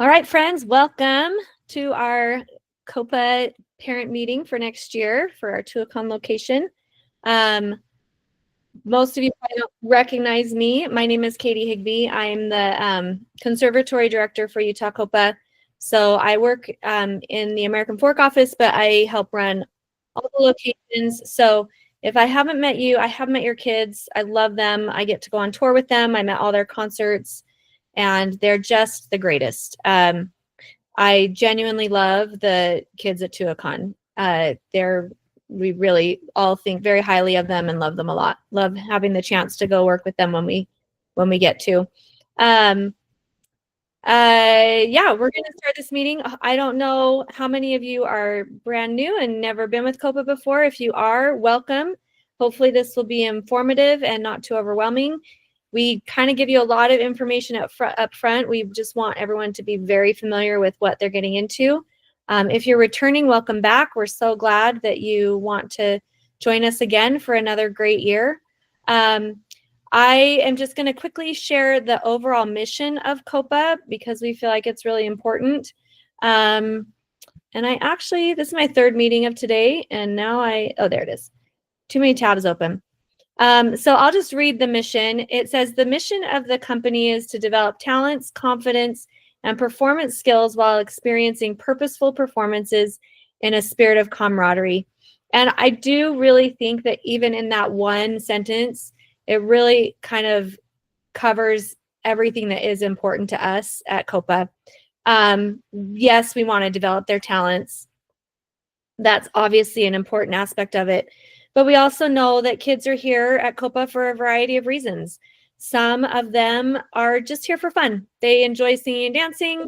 All right, friends, welcome to our COPA parent meeting for next year for our Tuacahn location. Most of you probably don't recognize me. My name is Katie Higbee. I'm the conservatory director for Utah COPA. So I work in the American Fork office, but I help run all the locations. So if I haven't met you, I have met your kids. I love them. I get to go on tour with them. I'm at all their concerts, and they're just the greatest. I genuinely love the kids at Tuacahn. We really all think very highly of them and love them a lot. Love having the chance to go work with them when we get to. Yeah, we're going to start this meeting. I don't know how many of you are brand new and never been with COPA before. If you are, welcome. Hopefully this will be informative and not too overwhelming. We kind of give you a lot of information up front. We just want everyone to be very familiar with what they're getting into. If you're returning, welcome back. We're so glad that you want to join us again for another great year. I am just going to quickly share the overall mission of COPA because we feel like it's really important. And this is my third meeting of today, and now oh, there it is. Too many tabs open. So I'll just read the mission. It says the mission of the company is to develop talents, confidence, and performance skills while experiencing purposeful performances in a spirit of camaraderie. And I do really think that even in that one sentence, it really kind of covers everything that is important to us at COPA. Yes, we want to develop their talents. That's obviously an important aspect of it. But we also know that kids are here at COPA for a variety of reasons. Some of them are just here for fun. They enjoy singing and dancing,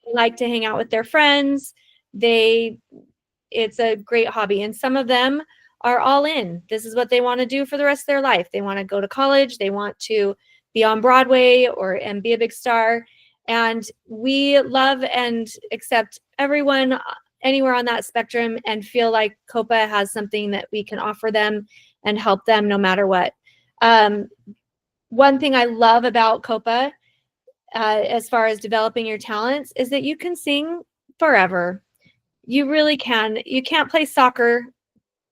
they like to hang out with their friends. It's a great hobby. And some of them are all in. This is what they want to do for the rest of their life. They want to go to college. They want to be on Broadway and be a big star. And we love and accept everyone anywhere on that spectrum and feel like COPA has something that we can offer them and help them no matter what. One thing I love about COPA, as far as developing your talents, is that you can sing forever. You really can. You can't play soccer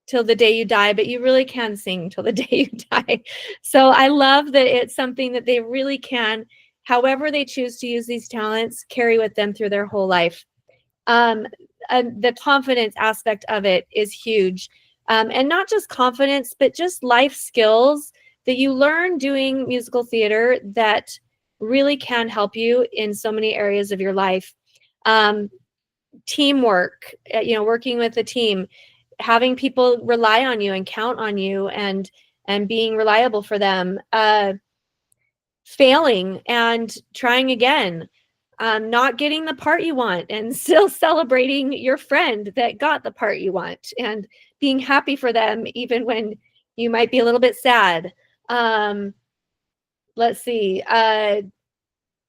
till the day you die, but you really can sing till the day you die. So I love that it's something that they really can, however they choose to use these talents, carry with them through their whole life. And the confidence aspect of it is huge. And not just confidence, but just life skills that you learn doing musical theater that really can help you in so many areas of your life. Teamwork, working with a team, having people rely on you and count on you and being reliable for them, failing and trying again, not getting the part you want and still celebrating your friend that got the part you want and being happy for them even when you might be a little bit sad. Let's see.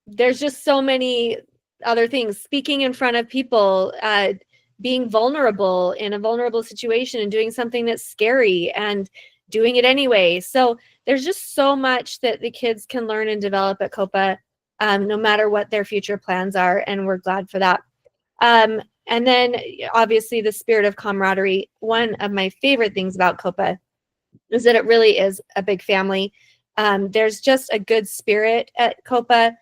There's just so many other things. Speaking in front of people, being vulnerable in a vulnerable situation and doing something that's scary and doing it anyway. So there's just so much that the kids can learn and develop at COPA, no matter what their future plans are. And we're glad for that. And then obviously the spirit of camaraderie. One of my favorite things about COPA is that it really is a big family. There's just a good spirit at COPA.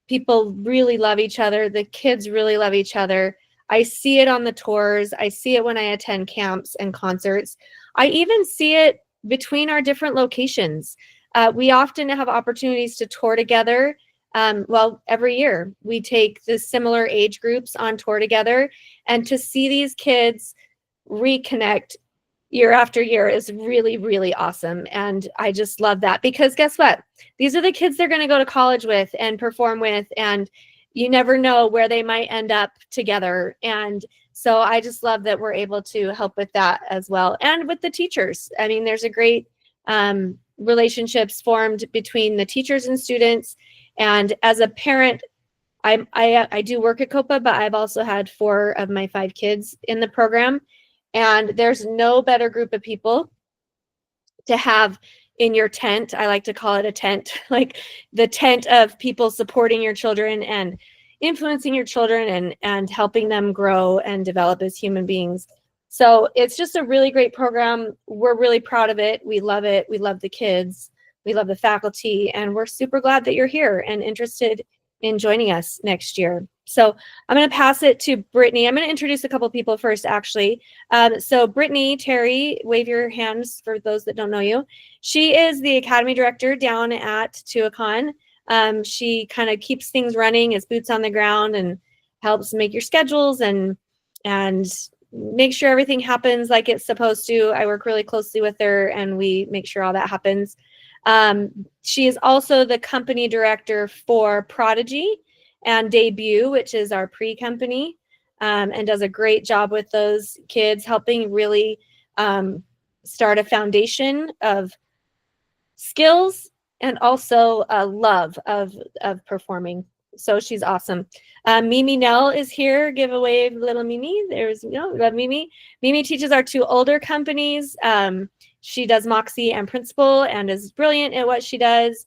People really love each other. The kids really love each other. I see it on the tours. I see it when I attend camps and concerts. I even see it between our different locations. We often have opportunities to tour together. Every year we take the similar age groups on tour together, and to see these kids reconnect year after year is really, really awesome. And I just love that because guess what? These are the kids they're going to go to college with and perform with, and you never know where they might end up together. And so I just love that we're able to help with that as well. And with the teachers, I mean, there's a great relationships formed between the teachers and students. And as a parent, I do work at COPA, but I've also had 4 of my 5 kids in the program. And there's no better group of people to have in your tent. I like to call it a tent, like the tent of people supporting your children and influencing your children and helping them grow and develop as human beings. So it's just a really great program. We're really proud of it. We love it. We love the kids. We love the faculty, and we're super glad that you're here and interested in joining us next year. So I'm going to pass it to Brittany. I'm going to introduce a couple people first, actually. So Brittany Terry, wave your hands for those that don't know you. She is the Academy Director down at Tuacahn. She kind of keeps things running, is boots on the ground, and helps make your schedules and make sure everything happens like it's supposed to. I work really closely with her, and we make sure all that happens. She is also the company director for Prodigy and Debut, which is our pre-company, and does a great job with those kids, helping really start a foundation of skills and also a love of performing. So she's awesome. Mimi Nell is here. Give a wave, little Mimi. There's, love Mimi. Mimi teaches our two older companies. She does Moxie and Principal and is brilliant at what she does.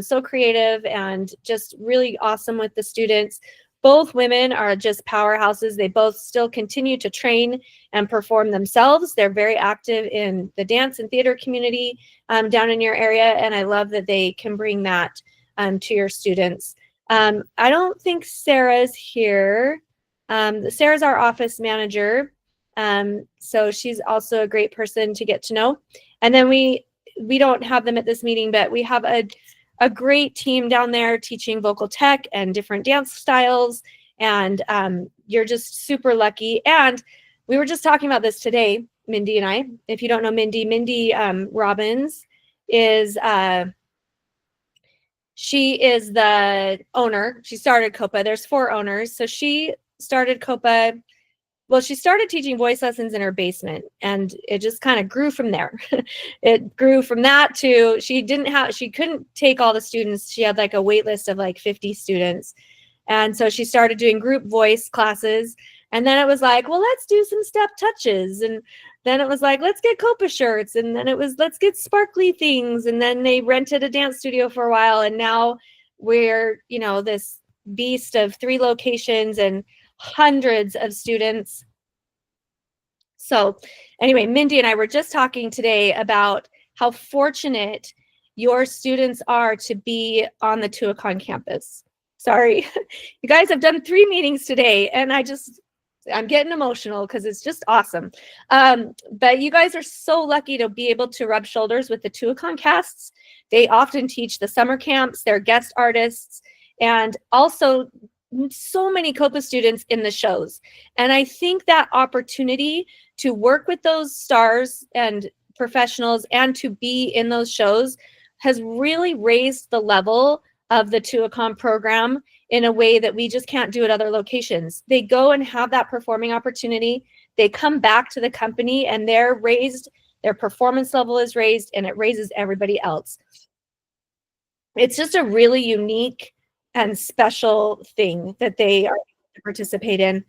So creative and just really awesome with the students. Both women are just powerhouses. They both still continue to train and perform themselves. They're very active in the dance and theater community down in your area, and I love that they can bring that to your students. I don't think Sarah's here. Sarah's our office manager, so she's also a great person to get to know. And then we don't have them at this meeting, but we have a great team down there teaching vocal tech and different dance styles, and you're just super lucky. And we were just talking about this today, Mindy and I. If you don't know Mindy Robbins is she is the owner. She started COPA. There's 4 owners. So she started COPA. Well, she started teaching voice lessons in her basement, and it just kind of grew from there. It grew from that to she couldn't take all the students. She had like a wait list of like 50 students. And so she started doing group voice classes. And then it was like, well, let's do some step touches. And then it was like, let's get COPA shirts. And then it was, let's get sparkly things. And then they rented a dance studio for a while. And now we're, this beast of 3 locations and hundreds of students. So anyway, Mindy and I were just talking today about how fortunate your students are to be on the Tuacahn campus. Sorry, you guys have done 3 meetings today, and I'm getting emotional because it's just awesome. But you guys are so lucky to be able to rub shoulders with the Tuacahn casts. They often teach the summer camps, they're guest artists, and also so many COPA students in the shows. And I think that opportunity to work with those stars and professionals and to be in those shows has really raised the level of the Tuacahn program in a way that we just can't do at other locations. They go and have that performing opportunity. They come back to the company and they're raised, their performance level is raised, and it raises everybody else. It's just a really unique and special thing that they are able to participate in.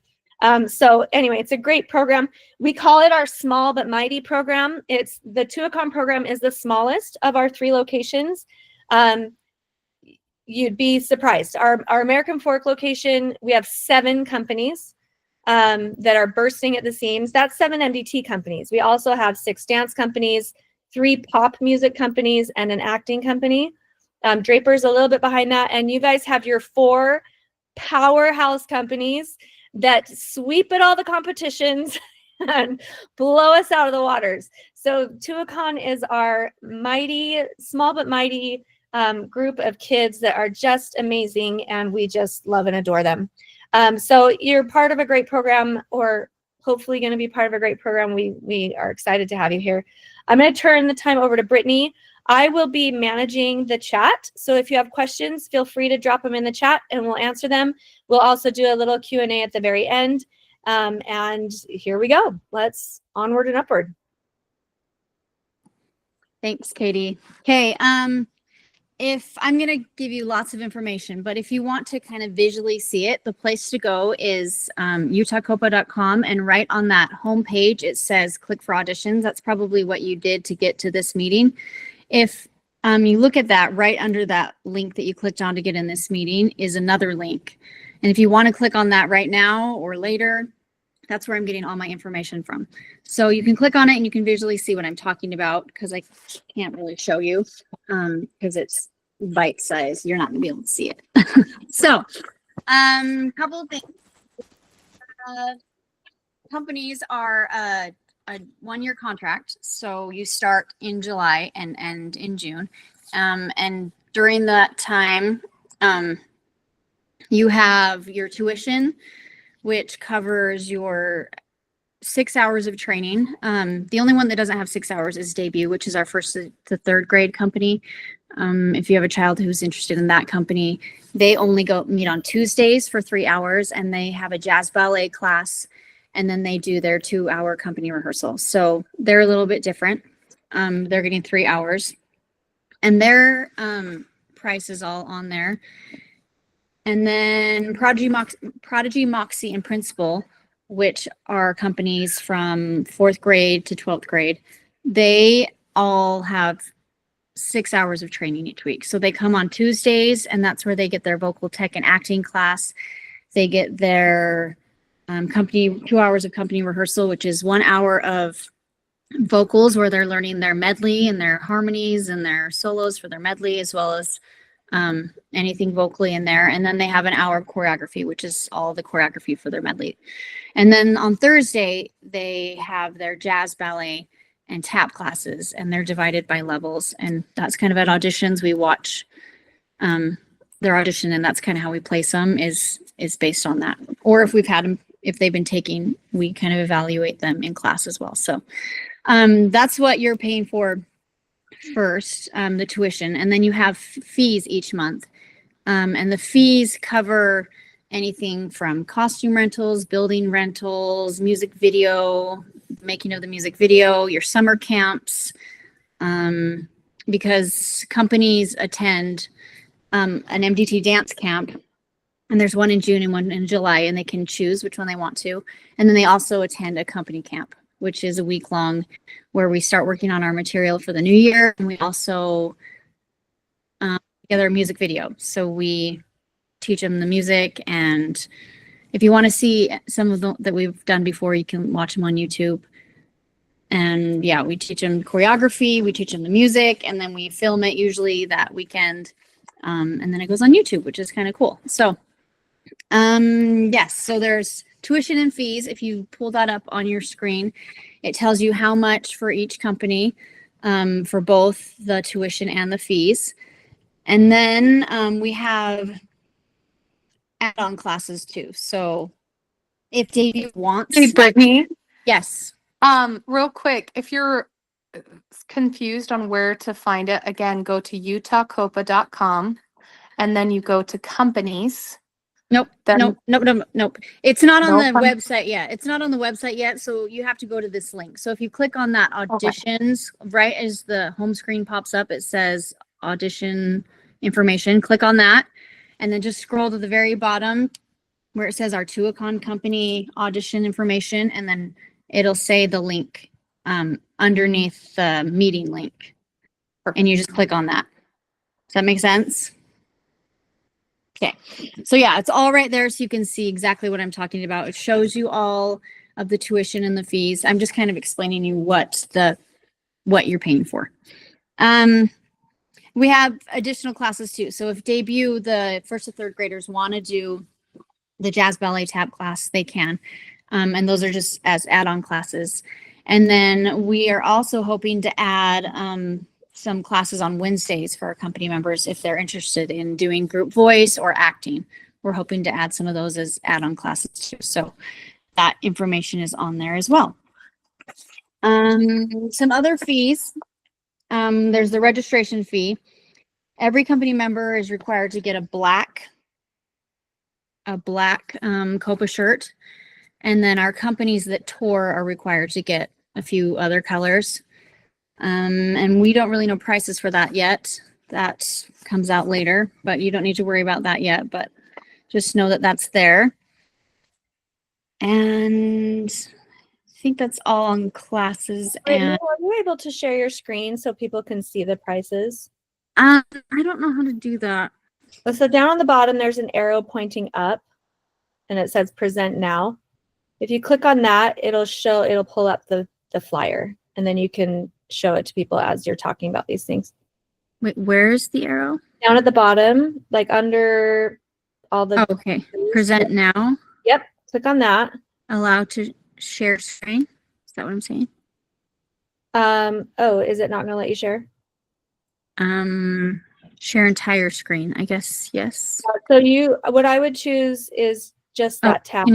So anyway, it's a great program. We call it our small but mighty program. It's the Tuacahn program is the smallest of our 3 locations. You'd be surprised. Our American Fork location, we have 7 companies that are bursting at the seams. That's 7 MDT companies. We also have 6 dance companies, 3 pop music companies, and an acting company. Draper's a little bit behind that. And you guys have your 4 powerhouse companies that sweep at all the competitions and blow us out of the waters. So Tuacahn is our mighty, small but mighty group of kids that are just amazing, and we just love and adore them. So you're part of a great program, or hopefully going to be part of a great program. We are excited to have you here. I'm going to turn the time over to Brittany. I will be managing the chat. So if you have questions, feel free to drop them in the chat and we'll answer them. We'll also do a little Q&A at the very end. And here we go. Let's onward and upward. Thanks, Katie. Okay. If I'm going to give you lots of information, but if you want to kind of visually see it, the place to go is utahcopa.com, and right on that homepage, it says click for auditions. That's probably what you did to get to this meeting. If you look at that, right under that link that you clicked on to get in this meeting is another link. And if you want to click on that right now or later, that's where I'm getting all my information from. So you can click on it and you can visually see what I'm talking about, because I can't really show you because it's bite size. You're not going to be able to see it. So couple of things. Companies are a 1-year contract. So you start in July and end in June. And during that time, you have your tuition, which covers your 6 hours of training. The only one that doesn't have 6 hours is Debut, which is our first to third grade company. If you have a child who's interested in that company, they only meet on Tuesdays for 3 hours, and they have a jazz ballet class, and then they do their 2-hour company rehearsal. So they're a little bit different. They're getting 3 hours, and their price is all on there. And then Prodigy, Moxie, and Principal, which are companies from 4th grade to 12th grade, they all have 6 hours of training each week. So they come on Tuesdays, and that's where they get their vocal tech and acting class. They get their 2 hours of company rehearsal, which is 1 hour of vocals where they're learning their medley and their harmonies and their solos for their medley, as well as anything vocally in there. And then they have an hour of choreography, which is all the choreography for their medley. And then on Thursday, they have their jazz, ballet, and tap classes, and they're divided by levels. And that's kind of at auditions. We watch their audition, and that's kind of how we place them is based on that. Or if we've had them, if they've been taking, we kind of evaluate them in class as well. So that's what you're paying for first, the tuition. And then you have fees each month. And the fees cover anything from costume rentals, building rentals, music video, making of the music video, your summer camps, because companies attend an MDT dance camp, and there's one in June and one in July, and they can choose which one they want to. And then they also attend a company camp, which is a week long, where we start working on our material for the new year. And we also together a music video. So we teach them the music, and if you want to see some of the that we've done before, you can watch them on YouTube. And yeah, we teach them choreography, we teach them the music, and then we film it usually that weekend. And then it goes on YouTube, which is kind of cool. So yes, so there's tuition and fees. If you pull that up on your screen, it tells you how much for each company, for both the tuition and the fees. And then we have add-on classes too. So if Davey wants. Hey, Brittany. Yes. Real quick, if you're confused on where to find it, again, go to utahcopa.com, and then you go to companies. Nope. Then- Nope. It's not on the Nope. website yet. It's not on the website yet. So you have to go to this link. So if you click on that auditions, right as the home screen pops up, it says audition information. Click on that, and then just scroll to the very bottom where it says our Tuacahn company audition information, and then it'll say the link underneath the meeting link, and you just click on that. Does that make sense? Okay, so yeah, it's all right there, so you can see exactly what I'm talking about. It shows you all of the tuition and the fees. I'm just kind of explaining you what you're paying for. We have additional classes too. So if Debut, the 1st to 3rd graders want to do the jazz ballet tap class, they can. And those are just as add-on classes. And then we are also hoping to add some classes on Wednesdays for our company members if they're interested in doing group voice or acting. We're hoping to add some of those as add-on classes too. So that information is on there as well. Some other fees. There's the registration fee. Every company member is required to get a black COPA shirt. And then our companies that tour are required to get a few other colors. And we don't really know prices for that yet. That comes out later, but you don't need to worry about that yet, but just know that that's there. And I think that's all on classes. Brittany, And are you able to share your screen so people can see the prices? I don't know how to do that. So down on the bottom, there's an arrow pointing up. and it says present now. If you click on that, it'll pull up the flyer, and then you can show it to people as you're talking about these things. Wait, where's the arrow? Down at the bottom, like under all the. Oh, okay. Present now. Yep. Click on that. Allow to share screen. Is that what I'm saying? Oh, is it not gonna let you share? Share entire screen, I guess. Yes. So what I would choose is just that tab.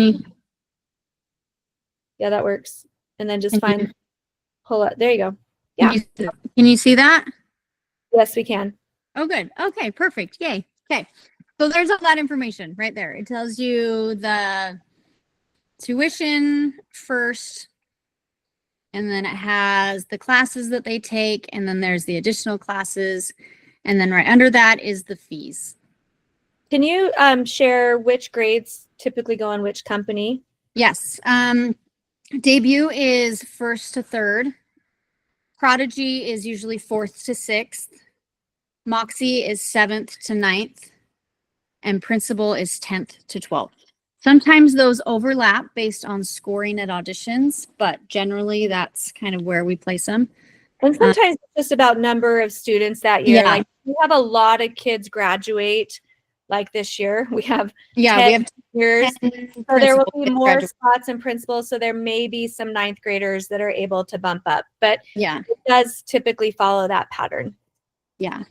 Yeah, that works. And then just pull it. There you go. Yeah. Can you see that? Yes, we can. Oh, good. Okay, perfect. Yay. Okay. So there's all that information right there. It tells you the tuition first, and then it has the classes that they take, and then there's the additional classes, and then right under that is the fees. Can you share which grades typically go in which company? Yes. Debut is 1st to 3rd. Prodigy is usually 4th to 6th. Moxie is 7th to 9th. And Principal is 10th to 12th. Sometimes those overlap based on scoring at auditions, but generally that's kind of where we place them. And sometimes it's just about number of students that year. Yeah. Like we have a lot of kids graduate like this year. We have 10 we have years. 10 So there will be principal more graduate. spots in Principal. So there may be some 9th graders that are able to bump up, but Yeah. it does typically follow that pattern. Yeah.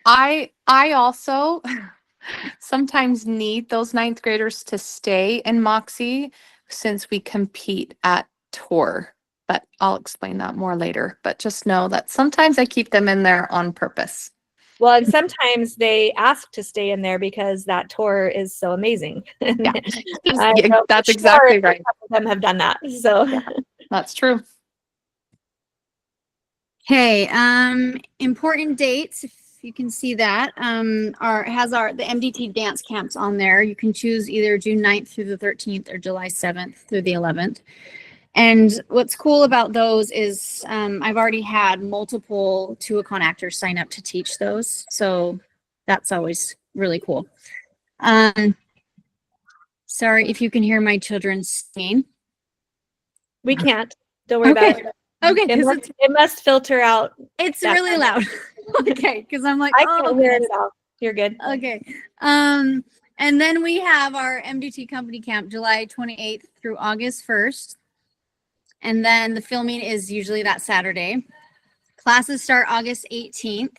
I also sometimes need those 9th graders to stay in Moxie since we compete at tour, but I'll explain that more later. But just know that sometimes I keep them in there on purpose. Well, and sometimes they ask to stay in there because that tour is so amazing. Yeah, That's exactly right. Some of them have done that. So yeah, that's true. Okay. Important dates. If you can see that, the MDT dance camps on there. You can choose either June 9th through the 13th or July 7th through the 11th. And what's cool about those is I've already had multiple Tuacahn actors sign up to teach those. So that's always really cool. Sorry if you can hear my children singing. we can't. Don't worry about it. Okay. It must filter out. It's really loud. Okay. Because I'm like, I can't hear it all. You're good. Okay. And then we have our MDT company camp July 28th through August 1st. And then the filming is usually that Saturday. Classes start August 18th.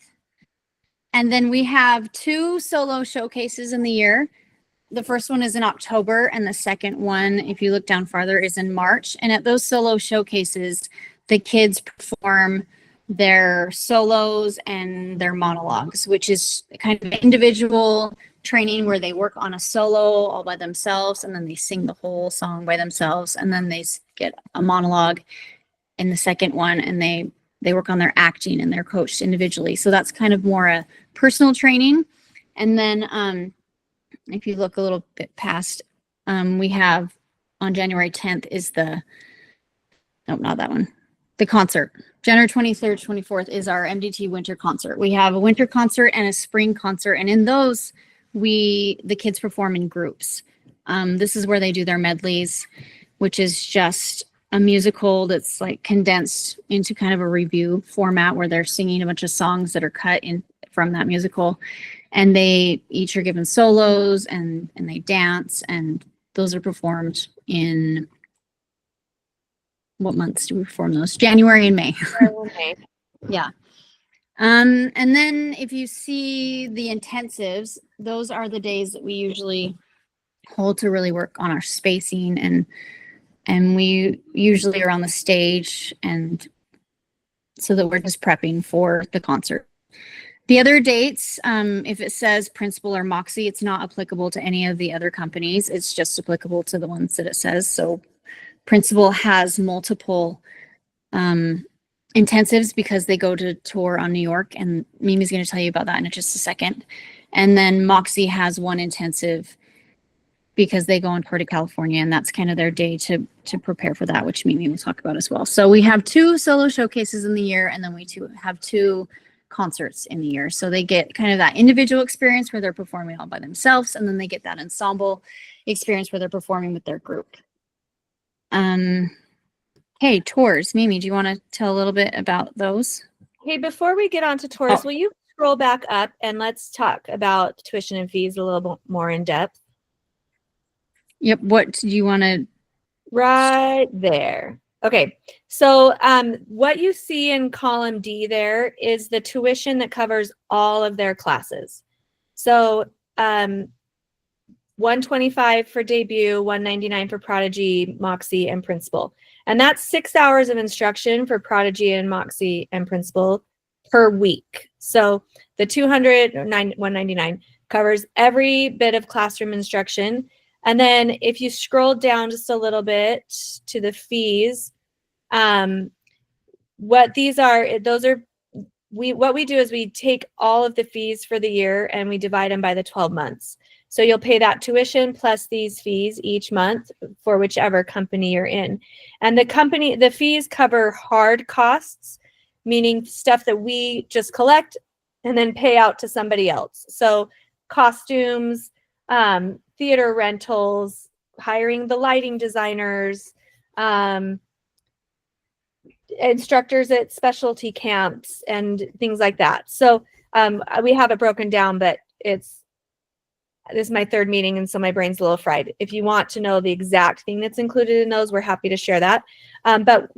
And then we have 2 solo showcases in the year. The first one is in October, and the second one, if you look down farther, is in March. And at those solo showcases, the kids perform their solos and their monologues, which is kind of individual training where they work on a solo all by themselves, and then they sing the whole song by themselves, and then they get a monologue in the second one, and they work on their acting, and they're coached individually. So that's kind of more a personal training. And then if you look a little bit past, we have on January 10th is not that one, the concert. January 23rd, 24th is our MDT winter concert. We have a winter concert and a spring concert, and in those, the kids perform in groups. This is where they do their medleys, which is just a musical that's like condensed into kind of a review format where they're singing a bunch of songs that are cut in from that musical, and they each are given solos and they dance, and those are performed in what months do we perform those? January and May. Yeah. And then if you see the intensives, those are the days that we usually hold to really work on our spacing, and we usually are on the stage, and so that we're just prepping for the concert. The other dates, if it says Principal or Moxie, it's not applicable to any of the other companies. It's just applicable to the ones that it says. So Principal has multiple intensives because they go to tour on New York, and Mimi's going to tell you about that in just a second. And then Moxie has one intensive because they go on tour to California, and that's kind of their day to prepare for that, which Mimi will talk about as well. So we have 2 solo showcases in the year, and then we have 2 concerts in the year. So they get kind of that individual experience where they're performing all by themselves, and then they get that ensemble experience where they're performing with their group. Hey, tours. Mimi, do you want to tell a little bit about those? Hey, before we get on to tours, Oh. will you scroll back up and let's talk about tuition and fees a little bit more in depth? Yep. What do you want to? Right there. Okay, so what you see in column D there is the tuition that covers all of their classes. So $125 for debut, $199 for Prodigy, Moxie, and Principal. And that's 6 hours of instruction for Prodigy and Moxie and Principal per week. So the $199 covers every bit of classroom instruction. And then if you scroll down just a little bit to the fees, what these are, what we do is we take all of the fees for the year and we divide them by the 12 months. So you'll pay that tuition plus these fees each month for whichever company you're in. And the fees cover hard costs, meaning stuff that we just collect and then pay out to somebody else. So costumes, theater rentals, hiring the lighting designers, instructors at specialty camps and things like that. So we have it broken down, but this is my third meeting, and so my brain's a little fried. If you want to know the exact thing that's included in those, we're happy to share that. But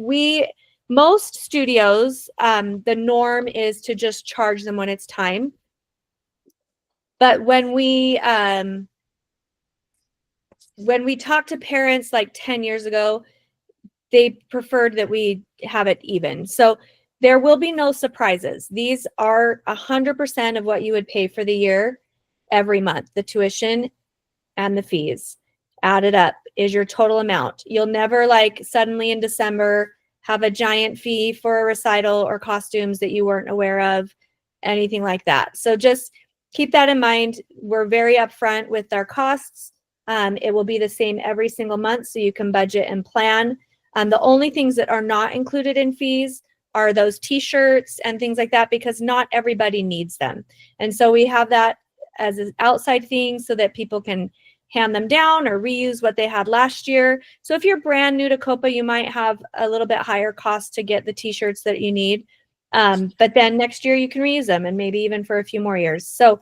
most studios, the norm is to just charge them when it's time. But when we talked to parents like 10 years ago, they preferred that we have it even. So there will be no surprises. These are 100% of what you would pay for the year every month. The tuition and the fees added up is your total amount. You'll never suddenly in December have a giant fee for a recital or costumes that you weren't aware of, anything like that. So just keep that in mind. We're very upfront with our costs. It will be the same every single month, so you can budget and plan. The only things that are not included in fees are those t-shirts and things like that, because not everybody needs them. And so we have that as an outside thing so that people can hand them down or reuse what they had last year. So if you're brand new to COPA, you might have a little bit higher cost to get the t-shirts that you need. But then next year you can reuse them, and maybe even for a few more years. So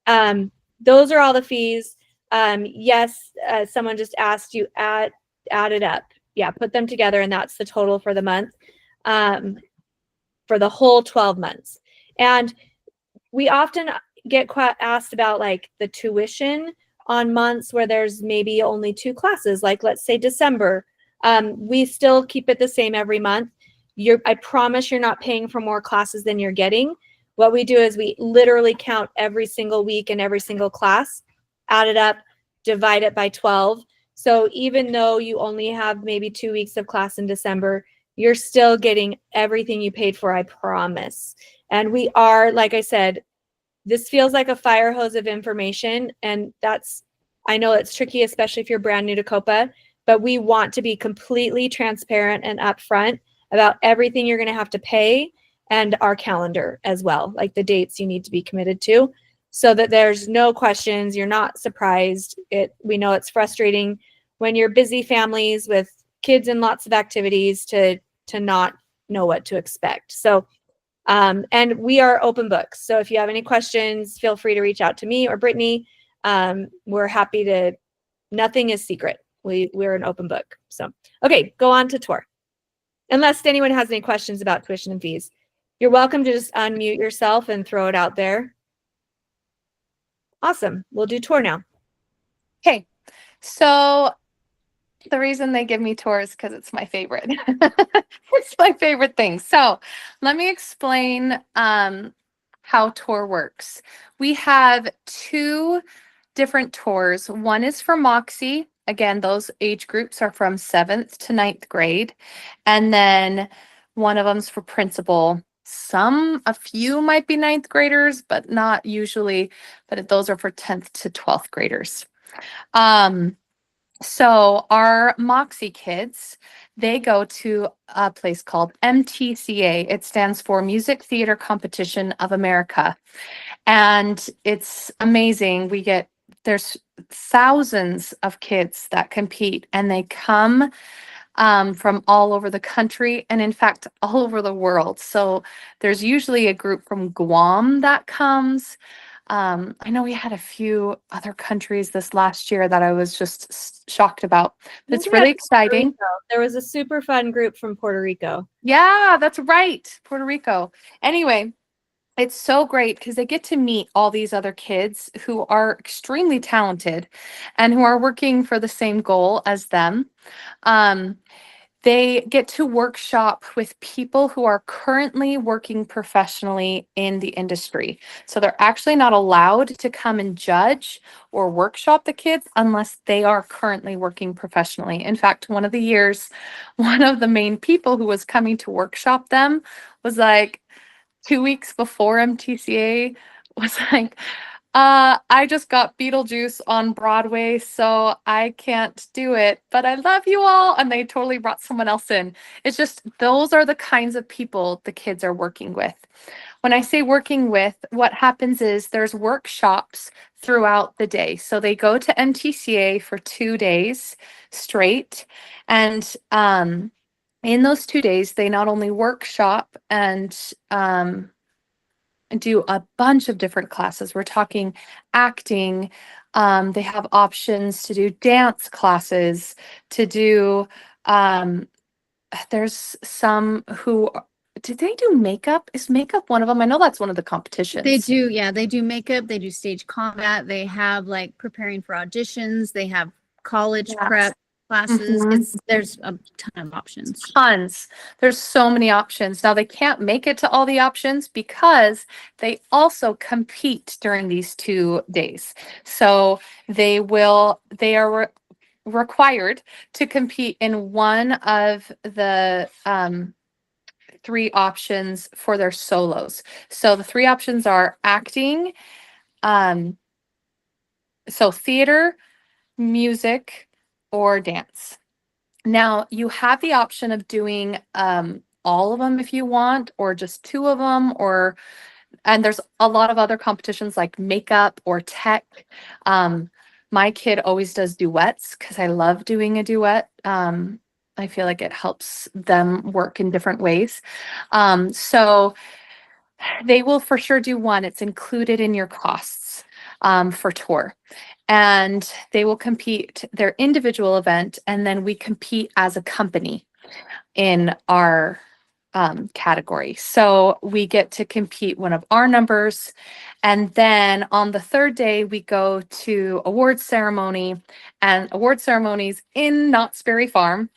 those are all the fees. Yes, someone just asked you add it up. Yeah, put them together, and that's the total for the month, for the whole 12 months. And we often get asked about the tuition on months where there's maybe only 2 classes, let's say December. We still keep it the same every month. I promise you're not paying for more classes than you're getting. What we do is we literally count every single week and every single class, add it up, divide it by 12. So even though you only have maybe 2 weeks of class in December, you're still getting everything you paid for, I promise. And we are, like I said, this feels like a fire hose of information. And I know it's tricky, especially if you're brand new to COPA, but we want to be completely transparent and upfront about everything you're going to have to pay, and our calendar as well, like the dates you need to be committed to, so that there's no questions. You're not surprised. We know it's frustrating when you're busy families with kids and lots of activities to not know what to expect. So, and we are open books. So if you have any questions, feel free to reach out to me or Brittany. We're happy to, nothing is secret. We're an open book. So, okay, go on to tour. Unless anyone has any questions about tuition and fees. You're welcome to just unmute yourself and throw it out there. Awesome. We'll do tour now. Okay. So the reason they give me tours because it's my favorite. It's my favorite thing. So let me explain how tour works. We have 2 different tours. One is for Moxie. Again, those age groups are from 7th to 9th grade. And then one of them's for Principal. A few might be 9th graders, but not usually. But those are for 10th to 12th graders. So our Moxie kids, they go to a place called MTCA. It stands for Music Theater Competition of America. And it's amazing. There's thousands of kids that compete, and they come from all over the country and, in fact, all over the world. So there's usually a group from Guam that comes. I know we had a few other countries this last year that I was just shocked about. But it's We had really Puerto exciting. Rico. There was a super fun group from Puerto Rico. Yeah, that's right. Puerto Rico. Anyway, it's so great because they get to meet all these other kids who are extremely talented and who are working for the same goal as them. Um, they get to workshop with people who are currently working professionally in the industry. So they're actually not allowed to come and judge or workshop the kids unless they are currently working professionally. In fact, one of the years, one of the main people who was coming to workshop them was like, 2 weeks before MTCA, was like, I just got Beetlejuice on Broadway, so I can't do it, but I love you all. And they totally brought someone else in. It's just, those are the kinds of people the kids are working with. When I say working with, what happens is there's workshops throughout the day. So they go to MTCA for 2 days straight. And in those 2 days, they not only workshop and do a bunch of different classes. We're talking acting. They have options to do dance classes, to do, there's some who, did they do makeup? Is makeup one of them? I know that's one of the competitions. They do, yeah. They do makeup. They do stage combat. They have like preparing for auditions. They have college Yes. prep classes. Mhm. There's a ton of options. Tons. There's so many options. Now they can't make it to all the options because they also compete during these 2 days. So they are required to compete in one of the 3 options for their solos. So the 3 options are acting, so theater, music, or dance. Now, you have the option of doing all of them if you want, or just 2 of them, and there's a lot of other competitions like makeup or tech. My kid always does duets because I love doing a duet. I feel like it helps them work in different ways. So they will for sure do one. It's included in your costs for tour. And they will compete their individual event, and then we compete as a company in our category. So we get to compete one of our numbers. And then on the 3rd day, we go to award ceremony, and award ceremonies in Knott's Berry Farm.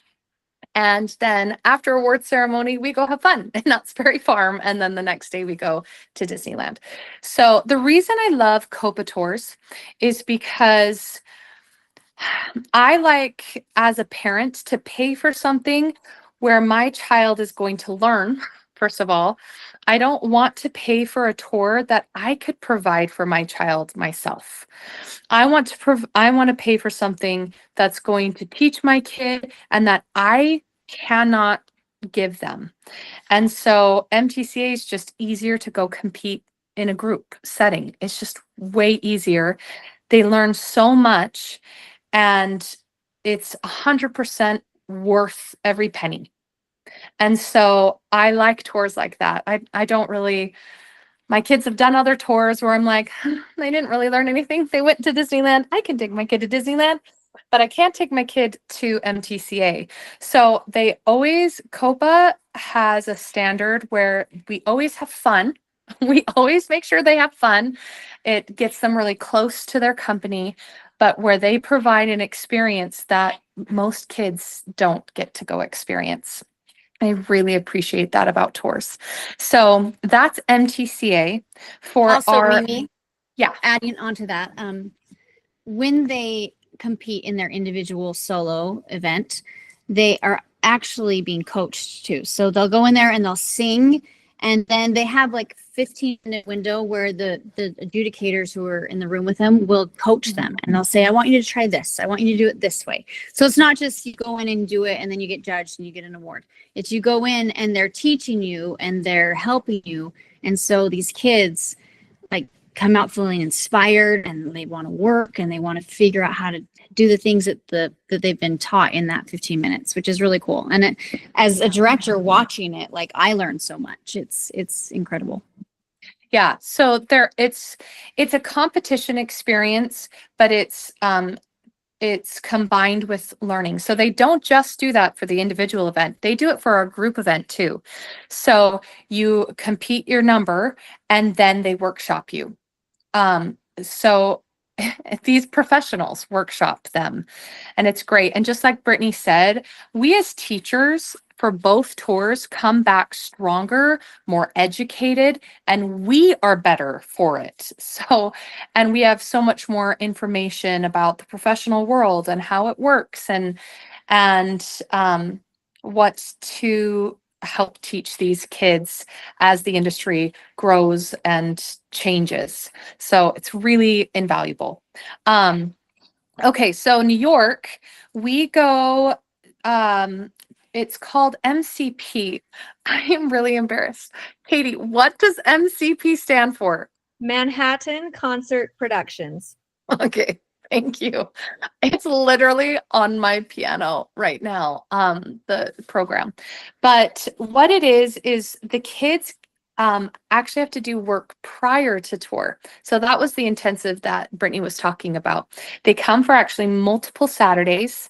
And then after award ceremony, we go have fun in Knott's Berry Farm. And then the next day we go to Disneyland. So the reason I love COPA tours is because I like, as a parent, to pay for something where my child is going to learn. First of all, I don't want to pay for a tour that I could provide for my child myself. I want to pay for something that's going to teach my kid and that I cannot give them. And so MTCA is just easier to go compete in a group setting. It's just way easier. They learn so much, and it's 100% worth every penny. And so I like tours like that. I don't really, my kids have done other tours where I'm like, they didn't really learn anything. They went to Disneyland. I can take my kid to Disneyland, but I can't take my kid to MTCA. So COPA has a standard where we always have fun. We always make sure they have fun. It gets them really close to their company, but where they provide an experience that most kids don't get to go experience. I really appreciate that about tours. So that's MTCA for Also, our, Mimi, yeah. adding on to that, when they compete in their individual solo event, they are actually being coached too. So they'll go in there and they'll sing And then they have like 15-minute window where the adjudicators who are in the room with them will coach them, and they'll say, I want you to try this. I want you to do it this way. So it's not just you go in and do it and then you get judged and you get an award. It's you go in and they're teaching you and they're helping you. And so these kids like come out feeling inspired, and they want to work and they want to figure out how to do the things that they've been taught in that 15 minutes, which is really cool. And as a director watching it, like I learned so much. It's incredible. Yeah. So it's a competition experience, but it's combined with learning. So they don't just do that for the individual event. They do it for our group event too. So you compete your number and then they workshop you. So these professionals workshop them, and it's great. And just like Brittany said, we as teachers for both tours come back stronger, more educated, and we are better for it. So, and we have so much more information about the professional world and how it works, and what to help teach these kids as the industry grows and changes. So it's really invaluable. Okay, so New York, we go, it's called MCP. I am really embarrassed. Katie, what does MCP stand for? Manhattan Concert Productions. Okay, thank you. It's literally on my piano right now, the program. But what it is the kids actually have to do work prior to tour. So that was the intensive that Brittany was talking about. They come for actually multiple Saturdays,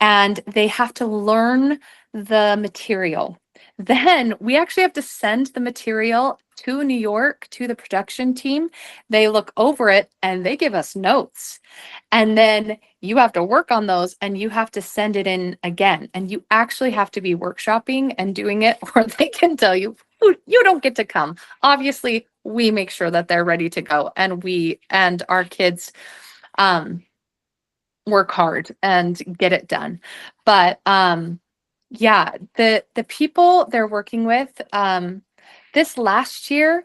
and they have to learn the material. Then we actually have to send the material to New York to the production team. They look over it and they give us notes. And then you have to work on those and you have to send it in again. And you actually have to be workshopping and doing it, or they can tell you, you don't get to come. Obviously, we make sure that they're ready to go, and our kids work hard and get it done. But yeah, the people they're working with, this last year,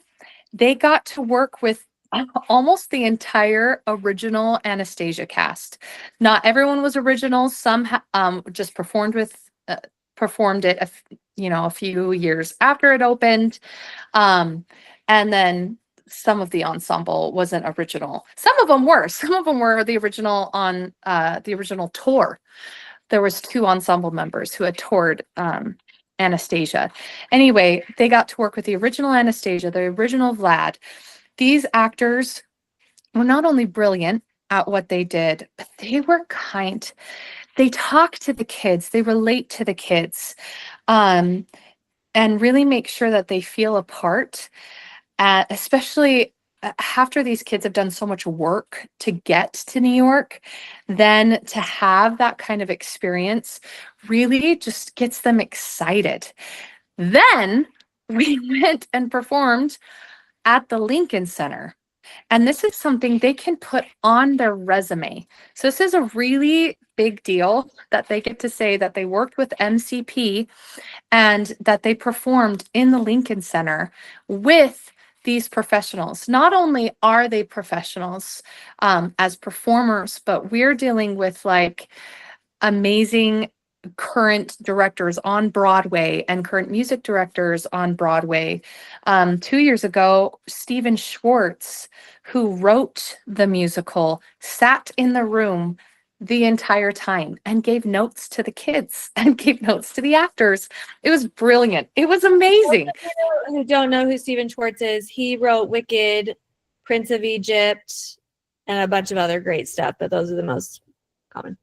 they got to work with almost the entire original Anastasia cast. Not everyone was original. Some just performed it a few years after it opened, and then some of the ensemble wasn't original. Some of them were. Some of them were the original on the original tour. There was 2 ensemble members who had toured Anastasia. Anyway, they got to work with the original Anastasia, the original Vlad. These actors were not only brilliant at what they did, but they were kind. They talk to the kids, they relate to the kids, and really make sure that they feel a part, especially after these kids have done so much work to get to New York. Then to have that kind of experience really just gets them excited. Then we went and performed at the Lincoln Center. And this is something they can put on their resume. So this is a really big deal that they get to say that they worked with MCP and that they performed in the Lincoln Center with these professionals. Not only are they professionals as performers, but we're dealing with like amazing current directors on Broadway and current music directors on Broadway. 2 years ago, Stephen Schwartz, who wrote the musical, sat in the room the entire time and gave notes to the kids and gave notes to the actors. It was brilliant. It was amazing. Who don't know who Stephen Schwartz is, he wrote Wicked, Prince of Egypt, and a bunch of other great stuff, but those are the most common.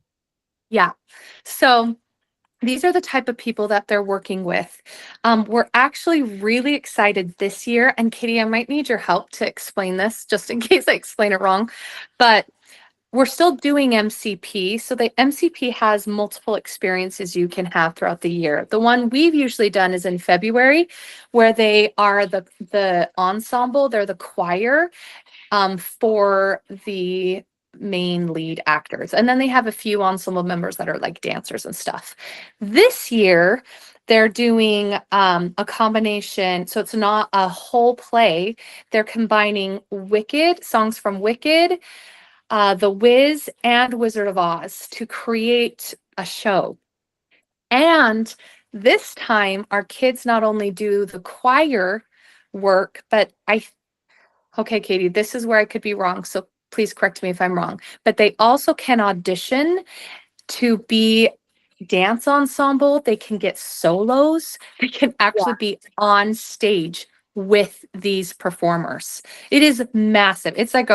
Yeah. So these are the type of people that they're working with. We're actually really excited this year. And Katie, I might need your help to explain this just in case I explain it wrong. But we're still doing MCP. So the MCP has multiple experiences you can have throughout the year. The one we've usually done is in February, where they are the ensemble, they're the choir for the main lead actors. And then they have a few ensemble members that are like dancers and stuff. This year, They're doing a combination. So it's not a whole play. They're combining songs from Wicked, The Wiz, and Wizard of Oz to create a show. And this time, our kids not only do the choir work, but okay, Katie, this is where I could be wrong. So please correct me if I'm wrong. But they also can audition to be dance ensemble. They can get solos. They can actually be on stage with these performers. It is massive. It's like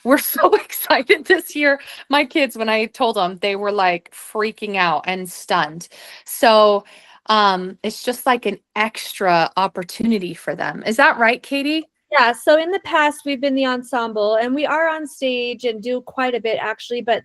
we're so excited this year. My kids, when I told them, they were like freaking out and stunned. So it's just like an extra opportunity for them. Is that right, Katie? Yeah, so in the past we've been the ensemble and we are on stage and do quite a bit actually, but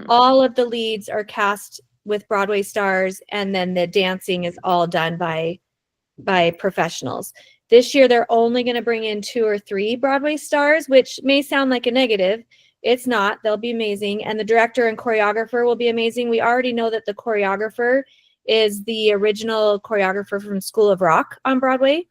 all of the leads are cast with Broadway stars and then the dancing is all done by professionals. This year they're only going to bring in 2 or 3 Broadway stars, which may sound like a negative. It's not. They'll be amazing, and the director and choreographer will be amazing. We already know that the choreographer is the original choreographer from School of Rock on Broadway.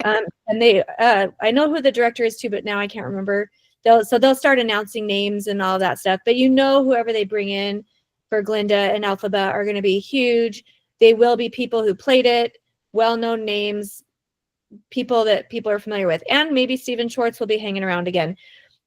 And I know who the director is too, but now I can't remember. They'll start announcing names and all that stuff. But whoever they bring in for Glinda and Elphaba are going to be huge. They will be people who played it, well-known names, people that people are familiar with, and maybe Stephen Schwartz will be hanging around again.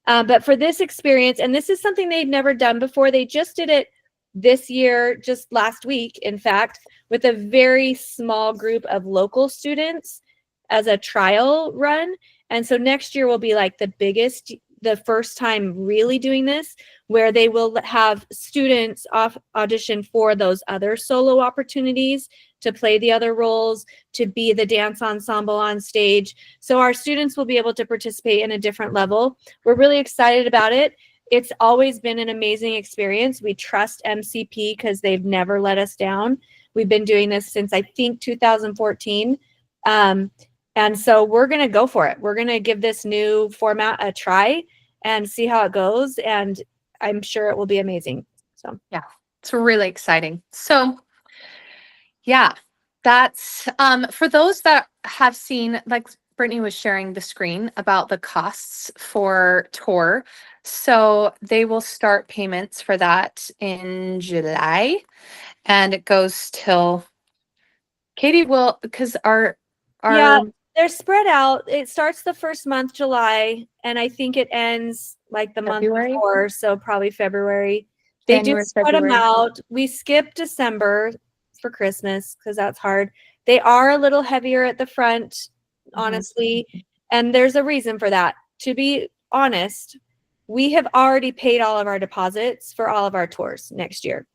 But for this experience, and this is something they'd never done before, they just did it this year, just last week, in fact, with a very small group of local students as a trial run. And so next year will be like the first time really doing this, where they will have students audition for those other solo opportunities to play the other roles, to be the dance ensemble on stage. So our students will be able to participate in a different level. We're really excited about it. It's always been an amazing experience. We trust MCP because they've never let us down. We've been doing this since I think 2014. And so we're going to go for it. We're going to give this new format a try and see how it goes. And I'm sure it will be amazing. So yeah, it's really exciting. So yeah, that's for those that have seen, like Brittany was sharing the screen about the costs for tour. So they will start payments for that in July, and it goes till Katie will, because yeah, they're spread out. It starts the first month, July, and I think it ends like the February? month before, so probably February. They do January, spread them February. out. We skip December for Christmas because that's hard. They are a little heavier at the front, honestly, and there's a reason for that. To be honest, we have already paid all of our deposits for all of our tours next year.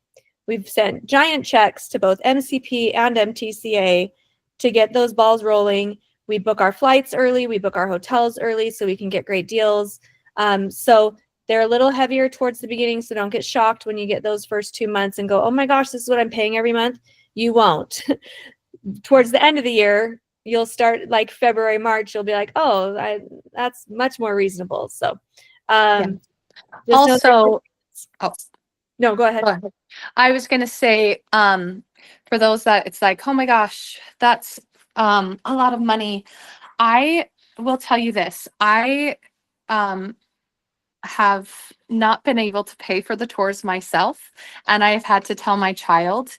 We've sent giant checks to both MCP and MTCA to get those balls rolling. We book our flights early, we book our hotels early so we can get great deals. So they're a little heavier towards the beginning, so don't get shocked when you get those first 2 months and go, oh my gosh, this is what I'm paying every month. You won't. Towards the end of the year, you'll start like February, March, you'll be like, oh, that's much more reasonable. So also, no, go ahead. I was going to say, for those that it's like, oh my gosh, that's a lot of money. I will tell you this. I have not been able to pay for the tours myself. And I've had to tell my child,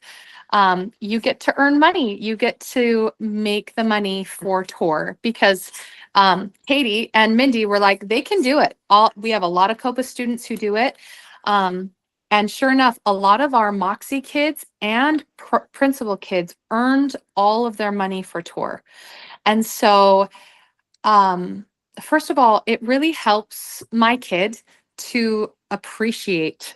you get to earn money. You get to make the money for tour, because Katie and Mindy were like, they can do it. We have a lot of COPA students who do it. And sure enough, a lot of our Moxie kids and principal kids earned all of their money for tour. And so, first of all, it really helps my kid to appreciate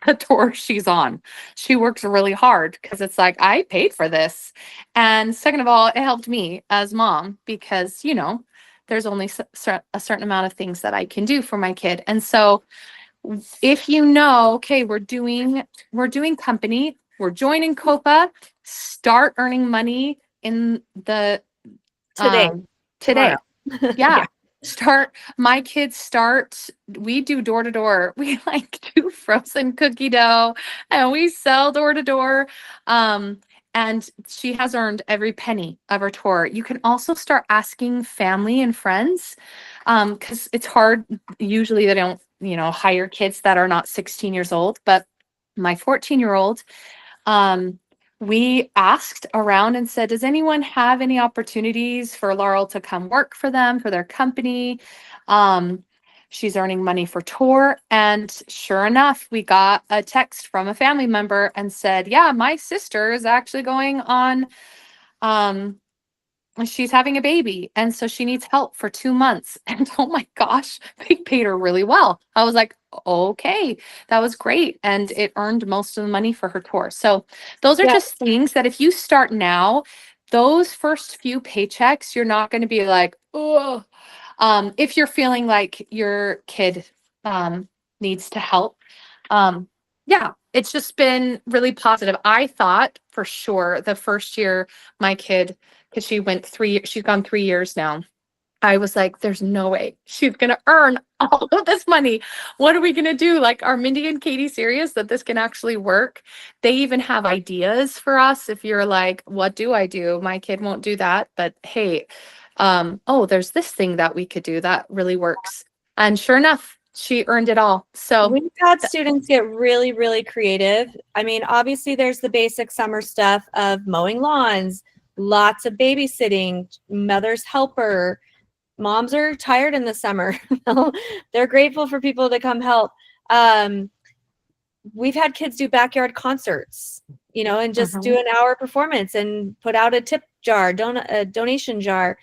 the tour she's on. She works really hard because it's like, I paid for this. And second of all, it helped me as mom because, there's only a certain amount of things that I can do for my kid. And so if okay, we're doing company, we're joining COPA, start earning money in the today. Yeah. My kids we do door to door. We like do frozen cookie dough and we sell door to door. and she has earned every penny of her tour. You can also start asking family and friends, because it's hard. Usually they don't, hire kids that are not 16 years old, but my 14-year-old, we asked around and said, does anyone have any opportunities for Laurel to come work for them, for their company? She's earning money for tour. And sure enough, we got a text from a family member and said, yeah, my sister is actually going on, she's having a baby. And so she needs help for 2 months. And oh my gosh, they paid her really well. I was like, okay, that was great. And it earned most of the money for her tour. So those are Yeah. just things that if you start now, those first few paychecks, you're not going to be like, oh, if you're feeling like your kid needs to help. Yeah, it's just been really positive. I thought for sure the first year my kid, because she's gone 3 years now. I was like, there's no way she's going to earn all of this money. What are we going to do? Like, are Mindy and Katie serious that this can actually work? They even have ideas for us. If you're like, what do I do? My kid won't do that. But hey, oh, there's this thing that we could do that really works. And sure enough, she earned it all. So We've had students get really, really creative. I mean, obviously there's the basic summer stuff of mowing lawns, lots of babysitting, mother's helper. Moms are tired in the summer. They're grateful for people to come help. We've had kids do backyard concerts, and just do an hour performance and put out a tip jar, a donation jar.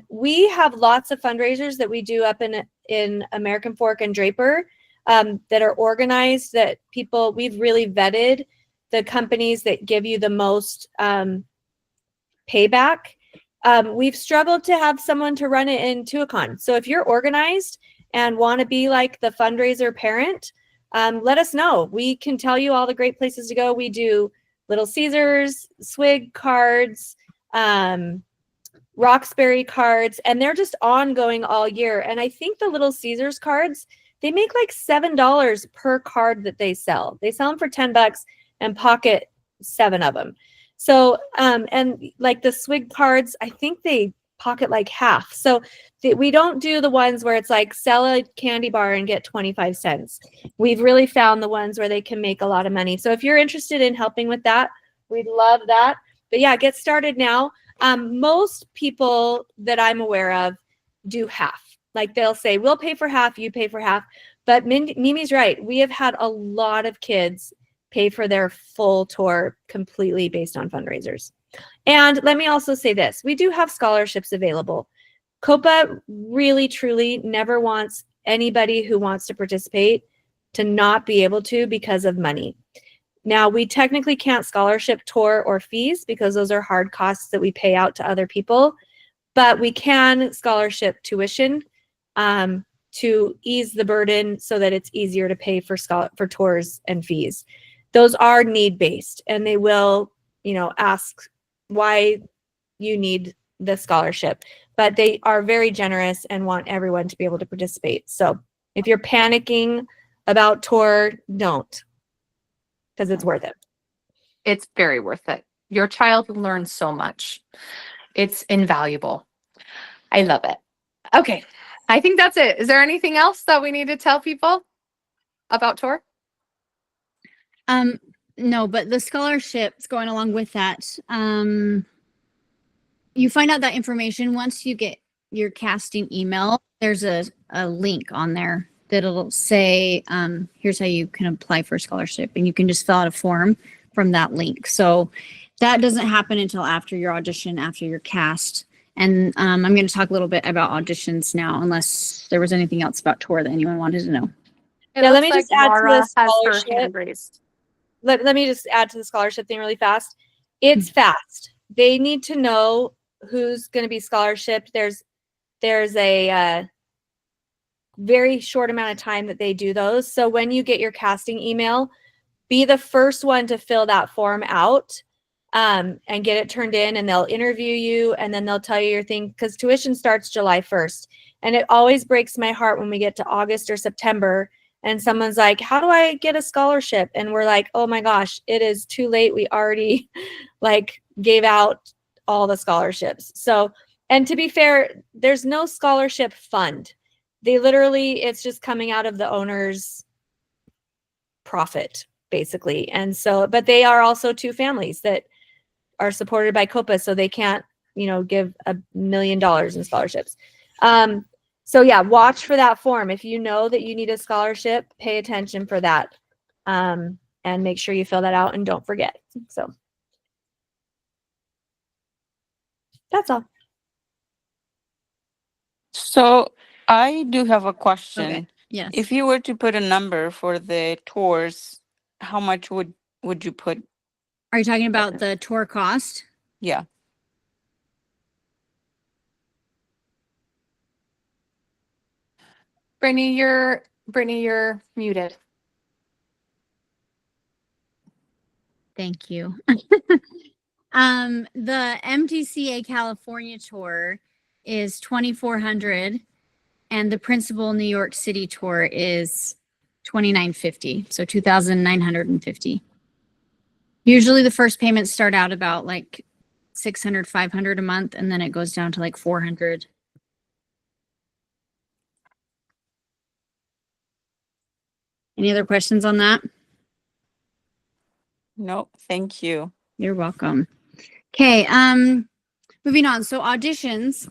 We have lots of fundraisers that we do up in American Fork and Draper that are organized, that we've really vetted the companies that give you the most payback. We've struggled to have someone to run it in Tuacahn. So if you're organized and want to be like the fundraiser parent, let us know. We can tell you all the great places to go. We do Little Caesars, Swig cards, Roxbury cards, and they're just ongoing all year. And I think the Little Caesars cards, they make like $7 per card that they sell. They sell them for $10 and pocket 7 of them. So, and like the Swig cards, I think they pocket like half. So we don't do the ones where it's like sell a candy bar and get 25 cents. We've really found the ones where they can make a lot of money. So if you're interested in helping with that, we'd love that. But yeah, get started now. Most people that I'm aware of do half. Like they'll say, we'll pay for half, you pay for half. But Mimi's right. We have had a lot of kids pay for their full tour completely based on fundraisers. And let me also say this, we do have scholarships available. COPA really, truly never wants anybody who wants to participate to not be able to because of money. Now, we technically can't scholarship tour or fees because those are hard costs that we pay out to other people, but we can scholarship tuition to ease the burden so that it's easier to pay for tours and fees. Those are need-based, and they will, ask why you need the scholarship, but they are very generous and want everyone to be able to participate. So if you're panicking about tour, don't, because it's worth it. it's very worth it. Your child will learn so much. It's invaluable. I love it. Okay. I think that's it. Is there anything else that we need to tell people about tour? No, but the scholarships going along with that, you find out that information once you get your casting email. There's a link on there that'll say, here's how you can apply for a scholarship, and you can just fill out a form from that link. So that doesn't happen until after your audition, after your cast. And I'm going to talk a little bit about auditions now, unless there was anything else about tour that anyone wanted to know. Yeah, let me just add to the scholarship. Let me just add to the scholarship thing really fast. It's fast. They need to know who's going to be scholarshiped. There's a very short amount of time that they do those. So when you get your casting email, be the first one to fill that form out and get it turned in, and they'll interview you, and then they'll tell you your thing, because tuition starts July 1st. And it always breaks my heart when we get to August or September and someone's like, how do I get a scholarship? And we're like, oh my gosh, it is too late. We already like gave out all the scholarships. So, and to be fair, there's no scholarship fund. They literally, it's just coming out of the owner's profit, basically. And so, but they are also two families that are supported by COPA, so they can't, give $1 million in scholarships. So yeah, watch for that form. If you know that you need a scholarship, pay attention for that. And make sure you fill that out and don't forget. So that's all. So I do have a question. Okay. Yes. If you were to put a number for the tours, how much would you put? Are you talking about the tour cost? Yeah. Brittany, you're muted. Thank you. The MTCA California tour is $2,400, and the Principal New York City tour is $2,950, so $2,950. Usually the first payments start out about like $600, $500 a month, and then it goes down to like $400. Any other questions on that? No, thank you. You're welcome. Okay, moving on. So auditions